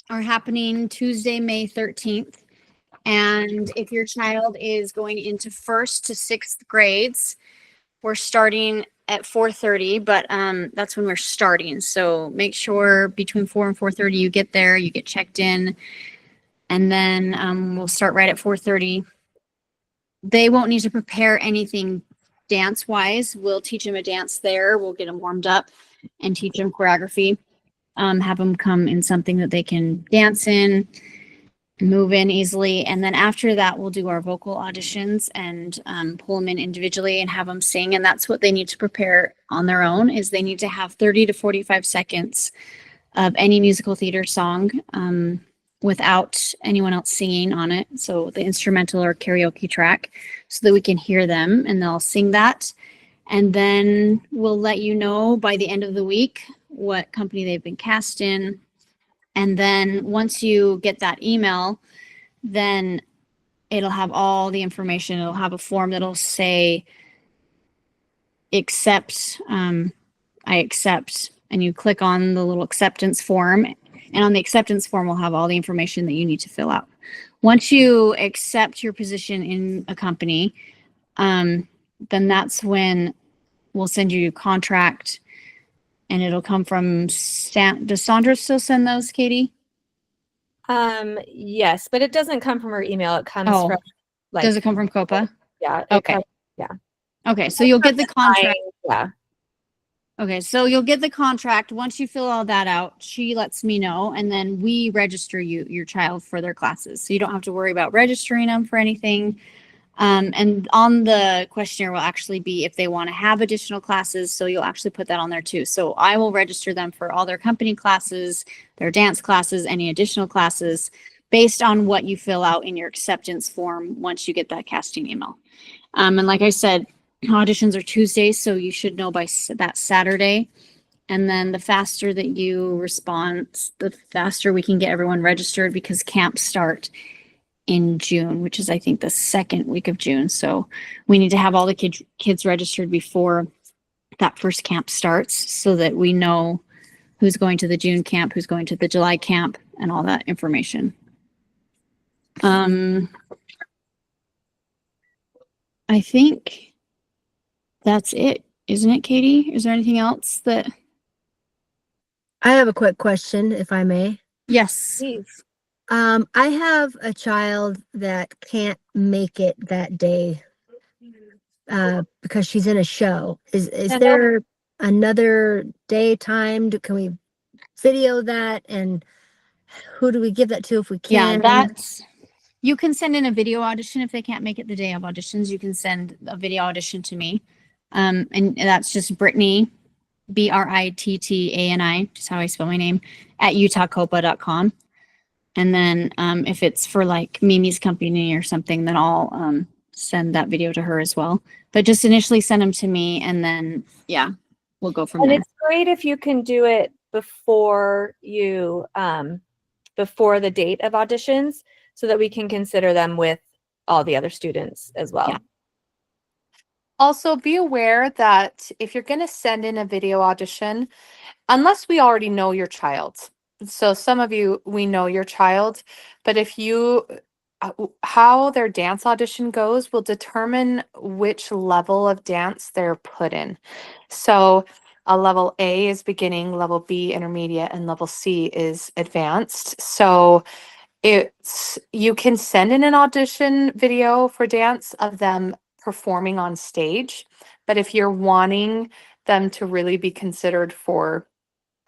are happening Tuesday, May 13th. And if your child is going into 1st to 6th grades, we're starting at 4:30, but that's when we're starting. So make sure between 4 and 4:30 you get there, you get checked in, and then we'll start right at 4:30. They won't need to prepare anything dance-wise. We'll teach them a dance there. We'll get them warmed up and teach them choreography. Have them come in something that they can dance in, move in easily. And then after that, we'll do our vocal auditions and pull them in individually and have them sing. And that's what they need to prepare on their own, is they need to have 30 to 45 seconds of any musical theater song without anyone else singing on it. So the instrumental or karaoke track, so that we can hear them and they'll sing that. And then we'll let you know by the end of the week what company they've been cast in. And then once you get that email, then it'll have all the information. It'll have a form that'll say, accept, I accept, and you click on the little acceptance form. And on the acceptance form, we'll have all the information that you need to fill out. Once you accept your position in a company, then that's when we'll send you a contract, and it'll come from does Sandra still send those, Katie? Yes, but it doesn't come from her email. It comes from Does it come from COPA? Yeah. Okay. Yeah. Okay, so you'll get the contract. Yeah. Okay, so you'll get the contract. Once you fill all that out, she lets me know, and then we register your child for their classes. So you don't have to worry about registering them for anything. And on the questionnaire will actually be if they want to have additional classes. So you'll actually put that on there too. So I will register them for all their company classes, their dance classes, any additional classes, based on what you fill out in your acceptance form once you get that casting email. And like I said, auditions are Tuesdays, so you should know by that Saturday. And then the faster that you respond, the faster we can get everyone registered, because camps start in June, which is, I think, the second week of June. So we need to have all the kids registered before that first camp starts, so that we know who's going to the June camp, who's going to the July camp, and all that information. I think that's it, isn't it, Katie? Is there anything else that? I have a quick question, if I may. Yes. Please. I have a child that can't make it that day because she's in a show. Is there another day time? Can we video that? And who do we give that to if we can? Yeah, you can send in a video audition. If they can't make it the day of auditions, you can send a video audition to me. And that's just Brittany, Brittani, just how I spell my name, at utahcopa.com. And then if it's for like Mimi's company or something, then I'll send that video to her as well. But just initially send them to me, and then yeah, we'll go from And there. it's great if you can do it before you before the date of auditions, so that we can consider them with all the other students as well. Yeah. Also, be aware that if you're going to send in a video audition, unless we already know your child, so some of you, we know your child, but if you, how their dance audition goes will determine which level of dance they're put in. So a level A is beginning, level B intermediate, and level C is advanced. So you can send in an audition video for dance of them performing on stage, but if you're wanting them to really be considered for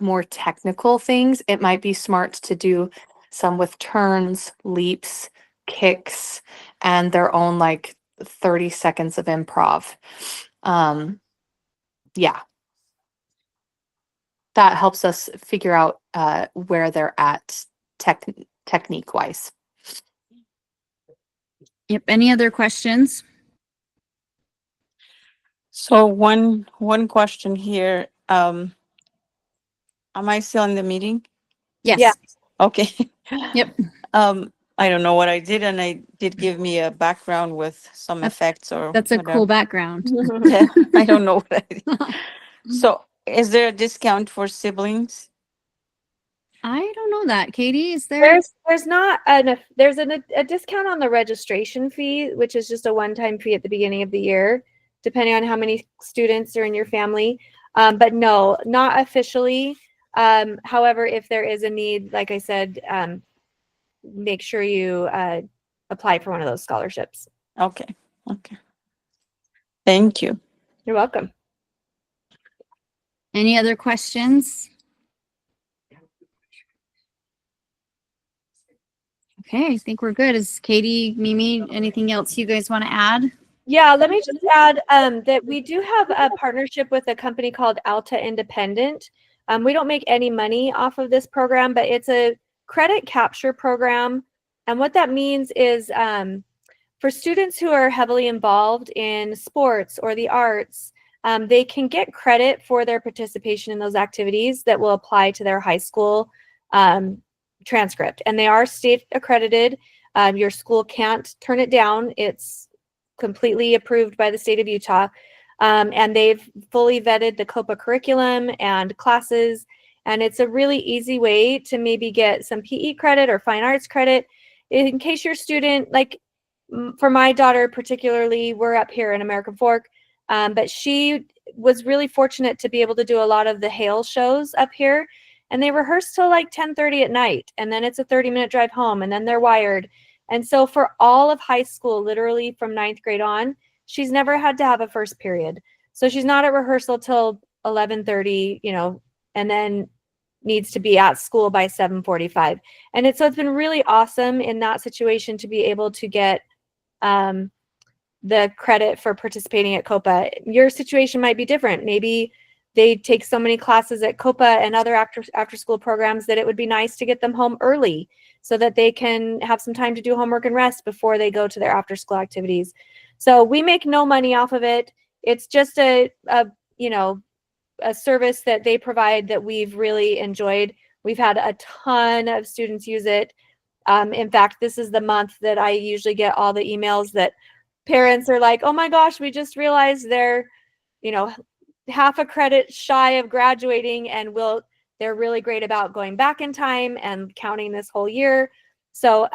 more technical things, it might be smart to do some with turns, leaps, kicks, and their own like 30 seconds of improv. Yeah. That helps us figure out where they're at technique wise. Yep. Any other questions? So one question here. Am I still in the meeting? Yes. Yeah. Okay. Yep. I don't know what I did, and I did give me a background with some effects or That's a whatever. cool background. Yeah, I don't know what I did. So is there a discount for siblings? I don't know that. Katie, is there? There's not enough. There's a discount on the registration fee, which is just a one-time fee at the beginning of the year, depending on how many students are in your family. But no, not officially. However, if there is a need, like I said, make sure you apply for one of those scholarships. Okay. Okay. Thank you. You're welcome. Any other questions? Okay, I think we're good. Is Katie, Mimi, anything else you guys want to add? Yeah, let me just add that we do have a partnership with a company called Alta Independent. We don't make any money off of this program, but it's a credit capture program. And what that means is for students who are heavily involved in sports or the arts, they can get credit for their participation in those activities that will apply to their high school transcript. And they are state accredited. Your school can't turn it down. It's completely approved by the state of Utah. And they've fully vetted the COPA curriculum and classes. And it's a really easy way to maybe get some PE credit or fine arts credit in case your student, like for my daughter particularly, we're up here in American Fork, but she was really fortunate to be able to do a lot of the Hale shows up here. And they rehearse till like 10:30 at night. And then it's a 30-minute drive home, and then they're wired. And so for all of high school, literally from 9th grade on, she's never had to have a first period. So she's not at rehearsal till 11:30, and then needs to be at school by 7:45. And it's been really awesome in that situation to be able to get the credit for participating at COPA. Your situation might be different. Maybe they take so many classes at COPA and other after school programs that it would be nice to get them home early so that they can have some time to do homework and rest before they go to their after school activities. So we make no money off of it. It's just a service that they provide that we've really enjoyed. We've had a ton of students use it. In fact, this is the month that I usually get all the emails that parents are like, oh my gosh, we just realized they're, half a credit shy of graduating, and they're really great about going back in time and counting this whole year. So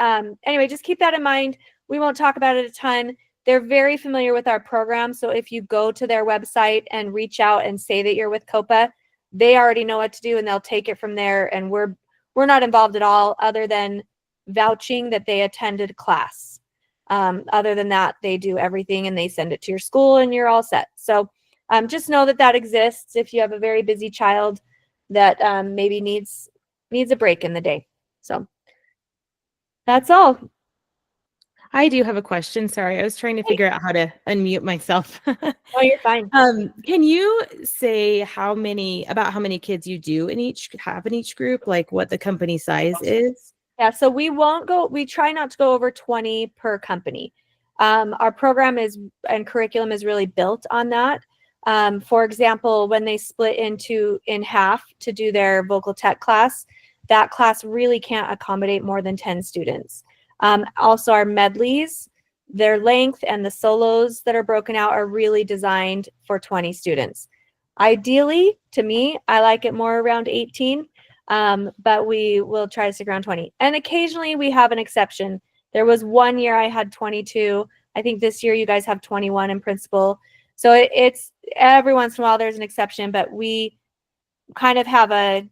anyway, just keep that in mind. We won't talk about it a ton. They're very familiar with our program. So if you go to their website and reach out and say that you're with COPA, they already know what to do and they'll take it from there. And we're not involved at all other than vouching that they attended class. Other than that, they do everything and they send it to your school and you're all set. So just know that exists if you have a very busy child that maybe needs a break in the day. So that's all. I do have a question. Sorry, I was trying to figure out how to unmute myself. Oh, you're fine. Can you say how many kids you do have in each group, like what the company size is? Yeah, so we try not to go over 20 per company. Our program and curriculum is really built on that. For example, when they split in half to do their vocal tech class, that class really can't accommodate more than 10 students. Also our medleys, their length and the solos that are broken out are really designed for 20 students. Ideally, to me, I like it more around 18, but we will try to stick around 20. And occasionally we have an exception. There was one year I had 22. I think this year you guys have 21 in principal. So it's every once in a while there's an exception, but we kind of have a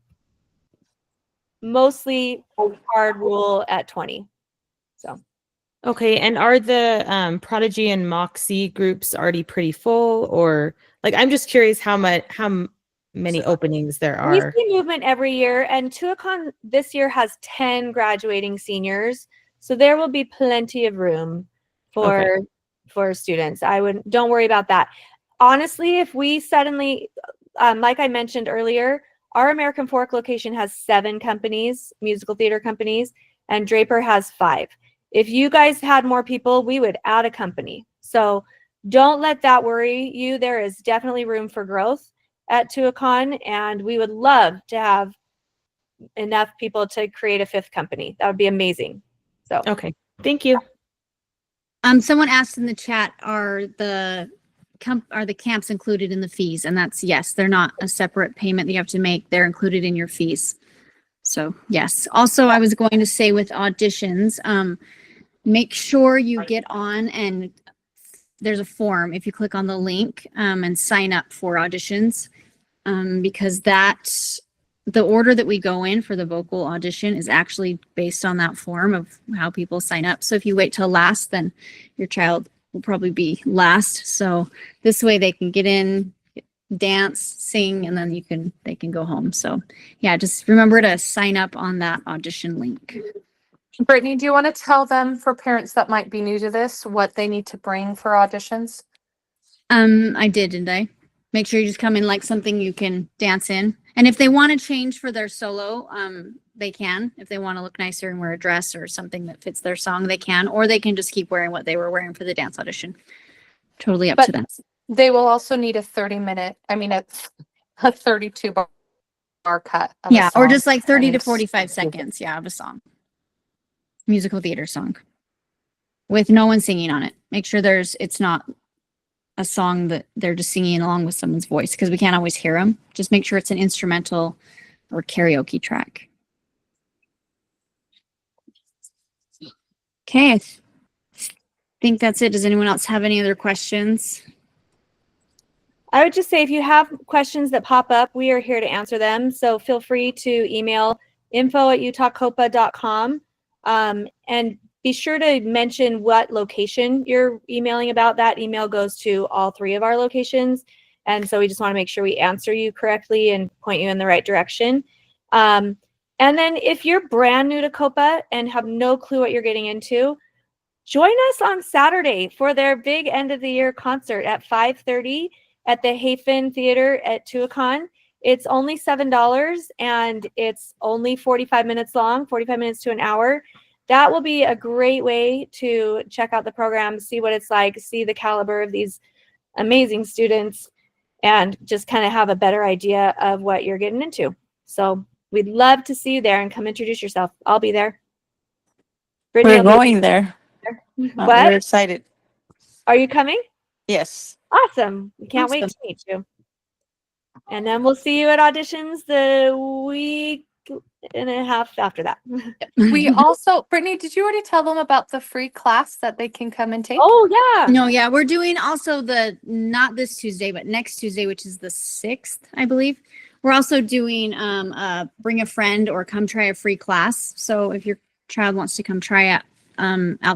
mostly hard rule at 20. So. Okay, and are the Prodigy and Moxie groups already pretty full, or like I'm just curious how many openings there We are? see movement every year, and Tuacahn this year has 10 graduating seniors, so there will be plenty of room for students. Don't worry about that. Honestly, if we suddenly, like I mentioned earlier, our American Fork location has 7 companies, musical theater companies, and Draper has 5. If you guys had more people, we would add a company. So don't let that worry you. There is definitely room for growth at Tuacahn, and we would love to have enough people to create a 5th company. That would be amazing. So Okay, thank you. Someone asked in the chat, are the camps included in the fees? And that's yes, they're not a separate payment that you have to make. They're included in your fees. So yes. Also, I was going to say with auditions, make sure you get on and there's a form if you click on the link and sign up for auditions because the order that we go in for the vocal audition is actually based on that form of how people sign up. So if you wait till last, then your child will probably be last. So this way they can get in, dance, sing, and then they can go home. So yeah, just remember to sign up on that audition link. Brittany, do you want to tell them, for parents that might be new to this, what they need to bring for auditions? I did, didn't I? Make sure you just come in like something you can dance in. And if they want to change for their solo, they can. If they want to look nicer and wear a dress or something that fits their song, they can. Or they can just keep wearing what they were wearing for the dance audition. Totally up to them. They will also need a 32 bar cut. Of Yeah, a or song. just like 30 to 45 seconds, of a song. Musical theater song. With no one singing on it. Make sure it's not a song that they're just singing along with someone's voice because we can't always hear them. Just make sure it's an instrumental or karaoke track. Okay, I think that's it. Does anyone else have any other questions? I would just say if you have questions that pop up, we are here to answer them. So feel free to email info@utahcopa.com and be sure to mention what location you're emailing about. That email goes to all 3 of our locations. And so we just want to make sure we answer you correctly and point you in the right direction. And then if you're brand new to COPA and have no clue what you're getting into, join us on Saturday for their big end of the year concert at 5:30 at the Hafen Theater at Tuacahn. It's only $7 and it's only 45 minutes long, 45 minutes to an hour. That will be a great way to check out the program, see what it's like, see the caliber of these amazing students, and just kind of have a better idea of what you're getting into. So we'd love to see you there and come introduce yourself. I'll be there. Brittany We're will be going there. What? We're excited. Are you coming? Yes. Awesome. We can't wait to meet you. And then we'll see you at auditions the week and a half after that. We also, Brittany, did you already tell them about the free class that they can come and take? Oh, yeah. No, yeah, we're doing also not this Tuesday, but next Tuesday, which is the 6th, I believe. We're also doing bring a friend or come try a free class. So if your child wants to come try out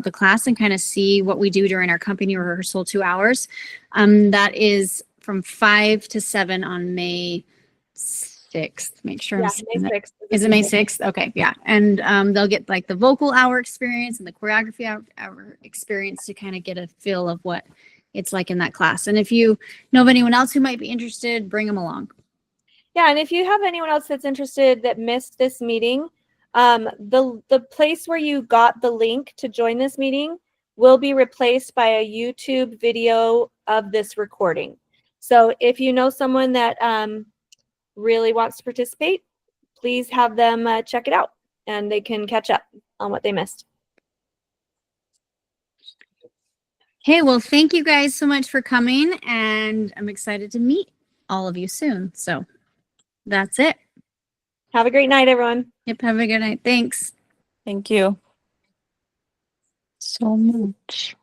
the class and kind of see what we do during our company rehearsal 2 hours, that is from 5 to 7 on May 6th. Make sure I'm saying that. Is it May 6th? Okay, yeah. And they'll get like the vocal hour experience and the choreography hour experience to kind of get a feel of what it's like in that class. And if you know of anyone else who might be interested, bring them along. Yeah, and if you have anyone else that's interested that missed this meeting, The place where you got the link to join this meeting will be replaced by a YouTube video of this recording. So if you know someone that really wants to participate, please have them check it out and they can catch up on what they missed. Hey, well, thank you guys so much for coming, and I'm excited to meet all of you soon. So that's it. Have a great night, everyone. Yep, have a good night. Thanks. Thank you. So much.